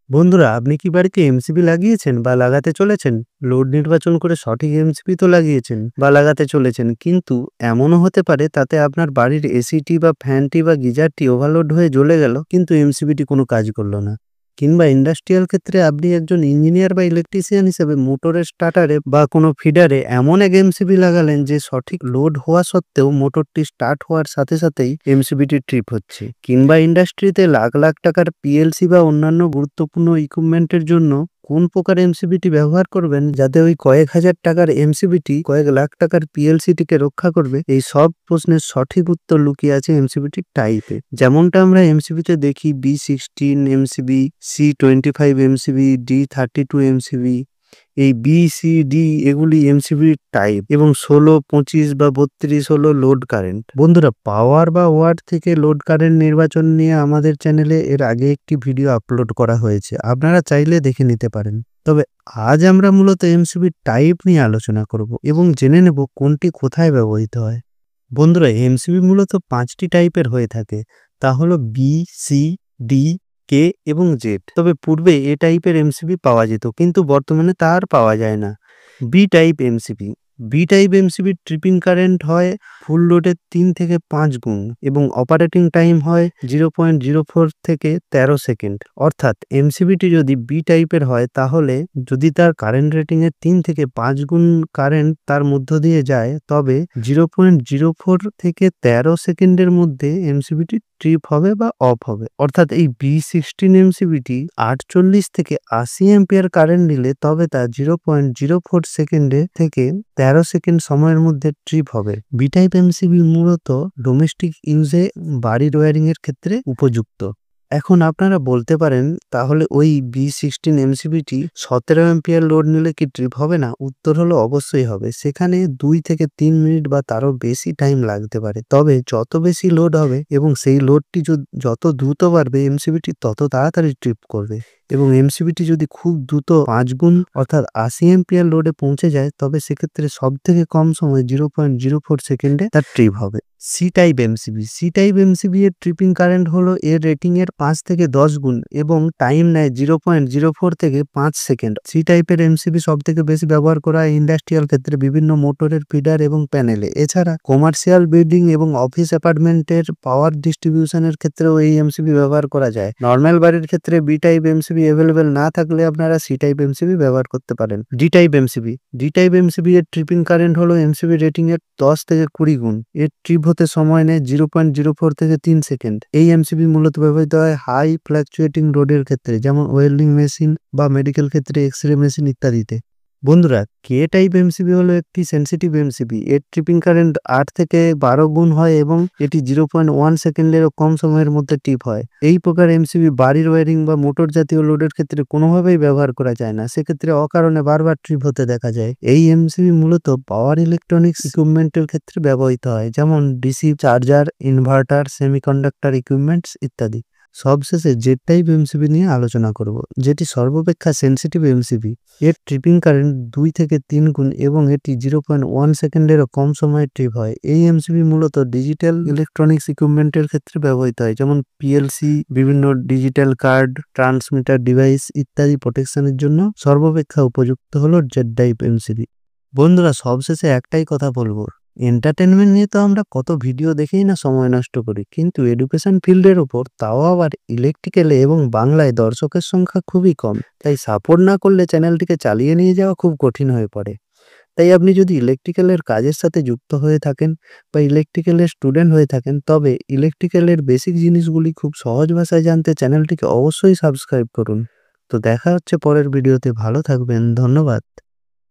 বন্ধুরা, আপনি কি বাড়িতে এমসিবি লাগিয়েছেন বা লাগাতে চলেছেন? লোড নির্বাচন করে সঠিক এমসিবি তো লাগিয়েছেন বা লাগাতে চলেছেন, কিন্তু এমনও হতে পারে তাতে আপনার বাড়ির এসিটি বা ফ্যানটি বা গিজারটি ওভারলোড হয়ে জ্বলে গেল, কিন্তু এমসিবিটি কোনো কাজ করলো না। কিংবা ইন্ডাস্ট্রিয়াল ক্ষেত্রে আপনি একজন ইঞ্জিনিয়ার বা ইলেকট্রিশিয়ান হিসেবে মোটরের স্টার্টারে বা কোনো ফিডারে এমন এক এমসিবি লাগালেন যে সঠিক লোড হওয়া সত্ত্বেও মোটরটি স্টার্ট হওয়ার সাথে সাথেই এমসিবিটি ট্রিপ হচ্ছে। কিংবা ইন্ডাস্ট্রিতে লাখ লাখ টাকার পিএলসি বা অন্যান্য গুরুত্বপূর্ণ ইকুইপমেন্টের জন্য কোন প্রকার এমসিবিটি ব্যবহার করবেন যাতে ওই কয়েক হাজার টাকার এমসিবিটি কয়েক লাখ টাকার পিএলসিটিকে রক্ষা করবে, এই সব প্রশ্নের সঠিক উত্তর লুকিয়ে আছে এমসিবিটি টাইপে। যেমনটা আমরা এমসিবিতে দেখি B16 MCB, C25 MCB, D32 MCB. এই বি সি ডি এগুলি এমসিবি টাইপ, এবং 16, 25 বা 32 হলো লোড কারেন্ট। বন্ধুরা, পাওয়ার বা ওয়াট থেকে লোড কারেন্ট নির্বাচন নিয়ে আমাদের চ্যানেলে এর আগে একটি ভিডিও আপলোড করা হয়েছে, আপনারা চাইলে দেখে নিতে পারেন। তবে আজ আমরা মূলত এমসিবি টাইপ নিয়ে আলোচনা করব এবং জেনে নেব কোনটি কোথায় ব্যবহৃত হয়। বন্ধুরা, এমসিবি মূলত 5টি টাইপের হয়ে থাকে, তা হলো বি, সি, ডি, কে এবং জেড। তবে পূর্বে এ টাইপের এমসিবি পাওয়া যেত, কিন্তু বর্তমানে তা আর পাওয়া যায় না। B type MCB. B type এমসিবির ট্রিপিং কারেন্ট হয় ফুল লোডের 3 থেকে 5 গুণ এবং অপারেটিং টাইম হয় 0.04 থেকে 13 সেকেন্ড। অর্থাৎ এমসিবিটি যদি বি টাইপের হয়, তাহলে যদি তার কারেন্ট রেটিং এর 3 থেকে 5 গুণ কারেন্ট তার মধ্য দিয়ে যায়, তবে 0.04 থেকে 13 সেকেন্ডের মধ্যে এমসিবিটি ট্রিপ হবে বা অফ হবে। অর্থাৎ এই B16 এমসিবিটি 48 থেকে 80 অ্যাম্পিয়ার কারেন্ট নিলে তবে তা 0.04 সেকেন্ডে থেকে 13 সেকেন্ড সময়ের মধ্যে ট্রিপ হবে। বি টাইপ এমসিবি মূলত ডোমেস্টিক ইউজে বাড়ির ওয়্যারিং এর ক্ষেত্রে উপযুক্ত। এখন আপনারা বলতে পারেন, তাহলে ওই B16 এমসিবিটি 17 অ্যাম্পিয়ার লোড নিলে কি ট্রিপ হবে না? উত্তর হলো অবশ্যই হবে। সেখানে 2 থেকে 3 মিনিট বা তারও বেশি টাইম লাগতে পারে। তবে যত বেশি লোড হবে এবং সেই লোডটি যত দ্রুত বাড়বে, এমসিবিটি তত তাড়াতাড়ি ট্রিপ করবে। এবং এমসিবিটি যদি খুব দ্রুত 5 গুণ অর্থাৎ 80 অ্যাম্পিয়ার লোডে পৌঁছে যায়, তবে সেক্ষেত্রে সব থেকে কম সময় 0.04 সেকেন্ডে তার ট্রিপ হবে। C type MCB. C type MCB এর ট্রিপিং কারেন্ট হলো এর রেটিং এর 5 থেকে 10 গুণ এবং টাইম নেয় 0.04 থেকে 5 সেকেন্ড। সি টাইপের এমসিবি সব থেকে বেশি ব্যবহার করা হয় ইন্ডাস্ট্রিয়াল ক্ষেত্রে বিভিন্ন মোটরের ফিডার এবং প্যানেলে। এছাড়া কমার্শিয়াল বিল্ডিং এবং অফিস অ্যাপার্টমেন্টের পাওয়ার ডিস্ট্রিবিউশনের ক্ষেত্রেও এই এমসিবি ব্যবহার করা যায়। নর্মাল বাড়ির ক্ষেত্রে বি টাইপ এমসিবি অ্যাভেলেবেল না থাকলে আপনারা সি টাইপ এমসিবি ব্যবহার করতে পারেন। D type MCB. D type MCB এর ট্রিপিং কারেন্ট হলো এমসিবি রেটিং এর 10 থেকে 20 গুণ। এর ট্রিপ হতে সময় নেয় 0.04 থেকে 3 সেকেন্ড। এই এমসিবি মূলত ব্যবহৃত হয় হাই ফ্ল্যাকচুয়েটিং লোডের ক্ষেত্রে, যেমন ওয়েল্ডিং মেশিন বা মেডিকেল ক্ষেত্রে এক্স-রে মেশিন ইত্যাদিতে। বন্ধুরা, কে টাইপ এমসিবি হলো একটি সেনসিটিভ এমসিবি। এর ট্রিপিং কারেন্ট 8 থেকে 12 গুণ হয় এবং এটি 0.1 সেকেন্ডেরও কম সময়ের মধ্যে ট্রিপ হয়। এই প্রকার এমসিবি বাড়ির ওয়্যারিং বা মোটর জাতীয় লোডের ক্ষেত্রে কোনোভাবেই ব্যবহার করা যায় না, সেক্ষেত্রে অকারণে বারবার ট্রিপ হতে দেখা যায়। এই এমসিবি মূলত পাওয়ার ইলেকট্রনিক্স ইকুইপমেন্টের ক্ষেত্রে ব্যবহৃত হয়, যেমন DC charger, inverter, semiconductor equipments ইত্যাদি। সবশেষে জেড টাইপ এমসিবি নিয়ে আলোচনা করব, যেটি সর্বাপেক্ষা সেনসিটিভ এমসিবি। এর ট্রিপিং কারেন্ট 2 থেকে 3 গুণ এবং এটি 0.1 সেকেন্ডেরও কম সময়ে ট্রিপ হয়। এই এমসিবি মূলত ডিজিটাল ইলেকট্রনিক্স ইকুইপমেন্টের ক্ষেত্রে ব্যবহৃত হয়, যেমন পিএলসি, বিভিন্ন ডিজিটাল কার্ড, ট্রান্সমিটার ডিভাইস ইত্যাদি প্রোটেকশনের জন্য সর্বাপেক্ষা উপযুক্ত হলো জেড টাইপ এমসিবি। বন্ধুরা, সবশেষে একটাই কথা বলবো, এন্টারটেনমেন্ট নিয়ে তো আমরা কত ভিডিও দেখেই না সময় নষ্ট করি, কিন্তু এডুকেশন ফিল্ডের ওপর, তাও আবার ইলেকট্রিক্যালে এবং বাংলায় দর্শকের সংখ্যা খুবই কম। তাই সাপোর্ট না করলে চ্যানেলটিকে চালিয়ে নিয়ে যাওয়া খুব কঠিন হয়ে পড়ে। তাই আপনি যদি ইলেকট্রিক্যালের কাজের সাথে যুক্ত হয়ে থাকেন বা ইলেকট্রিক্যালের স্টুডেন্ট হয়ে থাকেন, তবে ইলেকট্রিক্যালের বেসিক জিনিসগুলি খুব সহজ ভাষায় জানতে চ্যানেলটিকে অবশ্যই সাবস্ক্রাইব করুন। তো দেখা হচ্ছে পরের ভিডিওতে। ভালো থাকবেন। ধন্যবাদ।